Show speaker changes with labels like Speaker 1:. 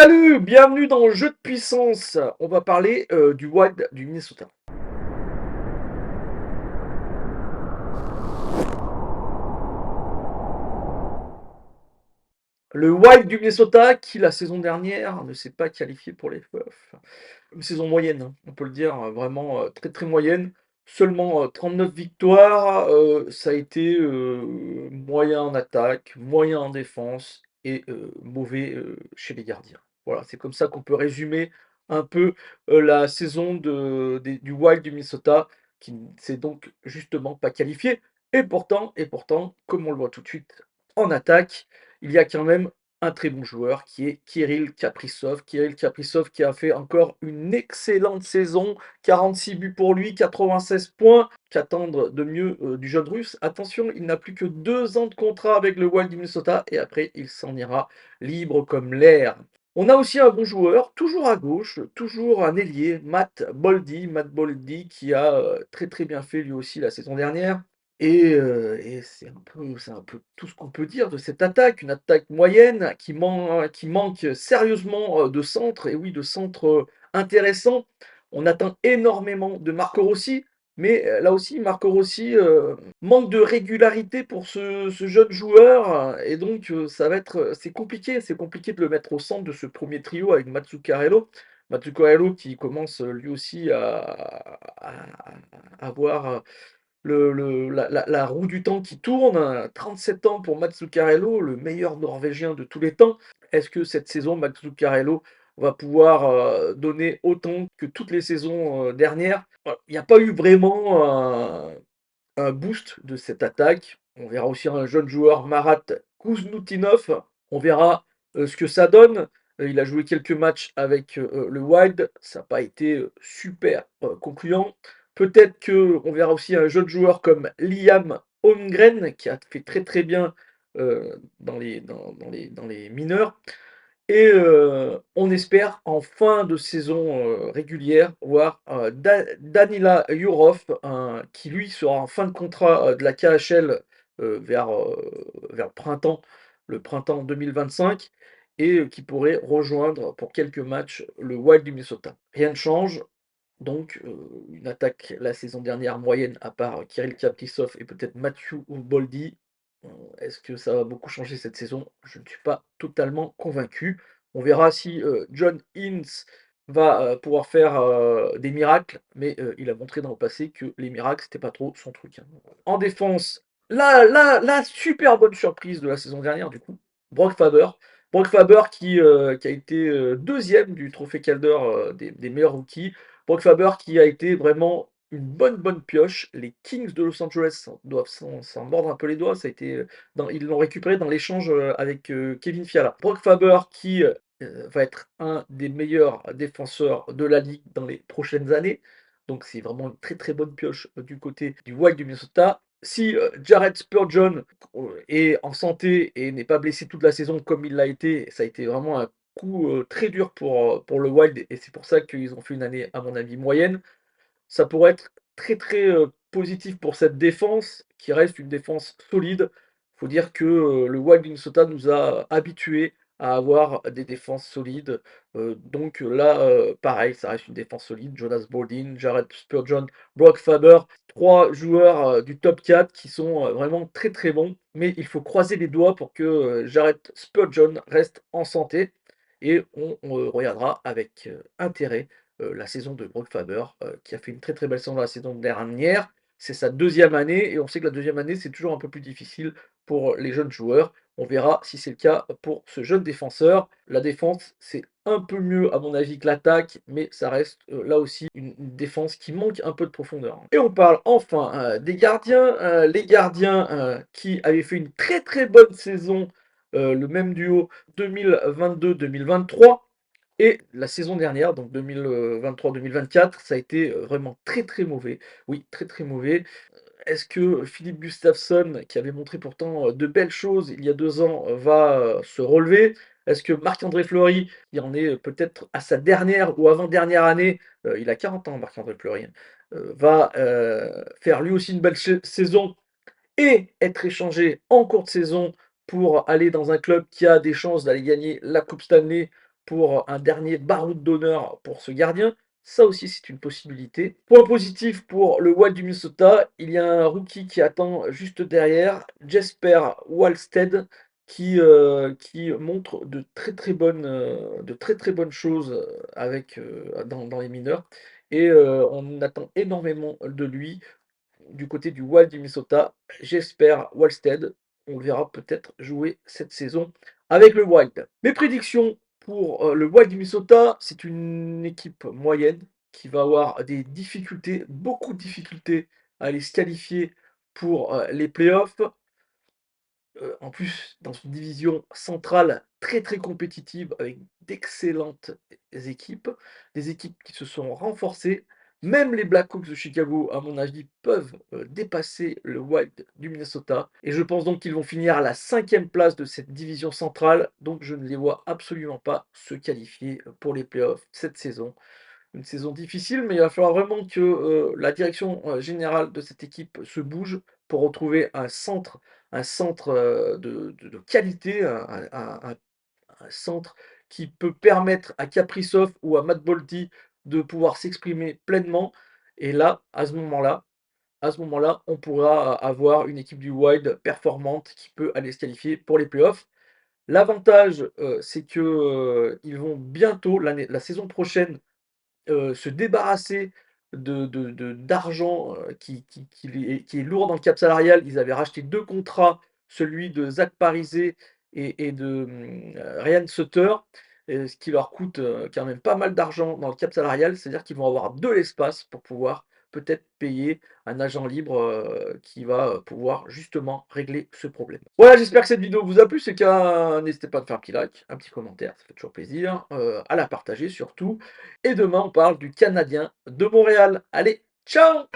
Speaker 1: Salut, bienvenue dans Jeu de puissance. On va parler du Wild du Minnesota. Le Wild du Minnesota qui, la saison dernière, ne s'est pas qualifié pour les playoffs. Une saison moyenne, hein, on peut le dire, vraiment très très moyenne. Seulement 39 victoires, ça a été moyen en attaque, moyen en défense et mauvais chez les gardiens. Voilà, c'est comme ça qu'on peut résumer un peu la saison du Wild du Minnesota, qui ne s'est donc justement pas qualifié. Et pourtant, comme on le voit tout de suite en attaque, il y a quand même un très bon joueur qui est Kirill Kaprizov. Kirill Kaprizov qui a fait encore une excellente saison, 46 buts pour lui, 96 points. Qu'attendre de mieux du jeune russe? Attention, il n'a plus que 2 ans de contrat avec le Wild du Minnesota et après il s'en ira libre comme l'air. On a aussi un bon joueur, toujours à gauche, toujours un ailier, Matt Boldy qui a très très bien fait lui aussi la saison dernière. Et c'est un peu tout ce qu'on peut dire de cette attaque. Une attaque moyenne qui manque sérieusement, de centre et oui, de centre, intéressants. On attend énormément de Marco Rossi, mais, là aussi Marco Rossi, manque de régularité pour ce jeune joueur, et donc, ça va être, c'est compliqué de le mettre au centre de ce premier trio avec Mazzuccarello. Mazzuccarello qui commence, lui aussi à avoir, la roue du temps qui tourne, 37 ans pour Mats Zuccarello, le meilleur Norvégien de tous les temps. Est-ce que cette saison, Mats Zuccarello va pouvoir, donner autant que toutes les saisons, dernières? Voilà, il n'y a pas eu vraiment un boost de cette attaque. On verra aussi un jeune joueur, Marat Kuznutinov. On verra, ce que ça donne. Il a joué quelques matchs avec, le Wild. Ça n'a pas été, super, concluant. Peut-être qu'on verra aussi un jeune joueur comme Liam Holmgren qui a fait très, très bien, dans les mineurs. Et on espère en fin de saison, régulière voir, Danila Yurov, qui lui sera en fin de contrat, de la KHL, vers le printemps 2025 et qui pourrait rejoindre pour quelques matchs le Wild du Minnesota. Rien ne change, donc une attaque la saison dernière moyenne à part Kirill Kaprizov et peut-être Matthew Boldy. Est-ce que ça va beaucoup changer cette saison? Je ne suis pas totalement convaincu. On verra si, John Ince va, pouvoir faire, des miracles, mais, il a montré dans le passé que les miracles, c'était pas trop son truc, hein. En défense, la super bonne surprise de la saison dernière du coup, Brock Faber. Brock Faber qui a été, 2e du trophée Calder, des meilleurs rookies. Brock Faber qui a été vraiment une bonne pioche. Les Kings de Los Angeles doivent s'en mordre un peu les doigts. Ça a été, ils l'ont récupéré dans l'échange, avec, Kevin Fiala. Brock Faber qui, va être un des meilleurs défenseurs de la ligue dans les prochaines années. Donc c'est vraiment une très, très bonne pioche, du côté du Wild du Minnesota. Si, Jared Spurgeon, est en santé et n'est pas blessé toute la saison comme il l'a été, ça a été vraiment un coup, très dur pour le Wild et c'est pour ça qu'ils ont fait une année, à mon avis, moyenne. Ça pourrait être très, très, positif pour cette défense qui reste une défense solide. Il faut dire que, le Wild Minnesota nous a habitués à avoir des défenses solides, donc là, pareil, ça reste une défense solide. Jonas Brodin, Jared Spurgeon, Brock Faber, 3 joueurs, du top 4 qui sont, vraiment très, très bons. Mais il faut croiser les doigts pour que, Jared Spurgeon reste en santé et on regardera avec, intérêt la saison de Brock Faber, qui a fait une très, très belle saison la saison dernière. C'est sa deuxième année et on sait que la deuxième année, c'est toujours un peu plus difficile pour les jeunes joueurs. On verra si c'est le cas pour ce jeune défenseur. La défense, c'est un peu mieux à mon avis que l'attaque, mais ça reste, là aussi une défense qui manque un peu de profondeur. Et on parle enfin, des gardiens, les gardiens, qui avaient fait une très, très bonne saison, le même duo 2022-2023. Et la saison dernière, donc 2023-2024, ça a été, vraiment très, très mauvais. Oui, très, très mauvais. Est-ce que Philippe Gustafsson, qui avait montré pourtant, de belles choses il y a 2 ans, va, se relever? Est-ce que Marc-André Fleury, qui en est, peut-être à sa dernière ou avant-dernière année, il a 40 ans Marc-André Fleury, hein, va, faire lui aussi une belle saison et être échangé en cours de saison pour aller dans un club qui a des chances d'aller gagner la coupe Stanley pour un dernier baroud d'honneur pour ce gardien. Ça aussi, c'est une possibilité. Point positif pour le Wild du Minnesota, il y a un rookie qui attend juste derrière, Jesper Wallstedt, qui montre de très, très bonnes choses, dans les mineurs et on attend énormément de lui du côté du Wild du Minnesota. J'espère Wallstedt, on le verra peut-être jouer cette saison avec le Wild. Mes prédictions pour le Wild du Minnesota, c'est une équipe moyenne qui va avoir des difficultés, beaucoup de difficultés à aller se qualifier pour les playoffs. En plus, dans une division centrale très, très compétitive avec d'excellentes équipes, des équipes qui se sont renforcées. Même les Blackhawks de Chicago, à mon avis, peuvent, dépasser le Wild du Minnesota et je pense donc qu'ils vont finir à la 5e place de cette division centrale, donc je ne les vois absolument pas se qualifier, pour les playoffs cette saison. Une saison difficile, mais il va falloir vraiment que, la direction, générale de cette équipe se bouge pour retrouver un centre, de qualité, un centre qui peut permettre à Kaprizov ou à Matt Boldy de pouvoir s'exprimer pleinement et là, à ce moment-là, on pourra avoir une équipe du Wild performante qui peut aller se qualifier pour les playoffs. L'avantage, c'est que, ils vont bientôt la saison prochaine se débarrasser d'argent, qui est lourd dans le cap salarial. Ils avaient racheté 2 contrats, celui de Zach Parise et de, Ryan Suter, ce qui leur coûte, quand même pas mal d'argent dans le cap salarial. C'est-à-dire qu'ils vont avoir de l'espace pour pouvoir peut-être payer un agent libre, qui va, pouvoir justement régler ce problème. Voilà, j'espère que cette vidéo vous a plu. C'est le cas, n'hésitez pas à me faire un petit like, un petit commentaire, ça fait toujours plaisir, à la partager surtout et demain, on parle du Canadien de Montréal. Allez, ciao!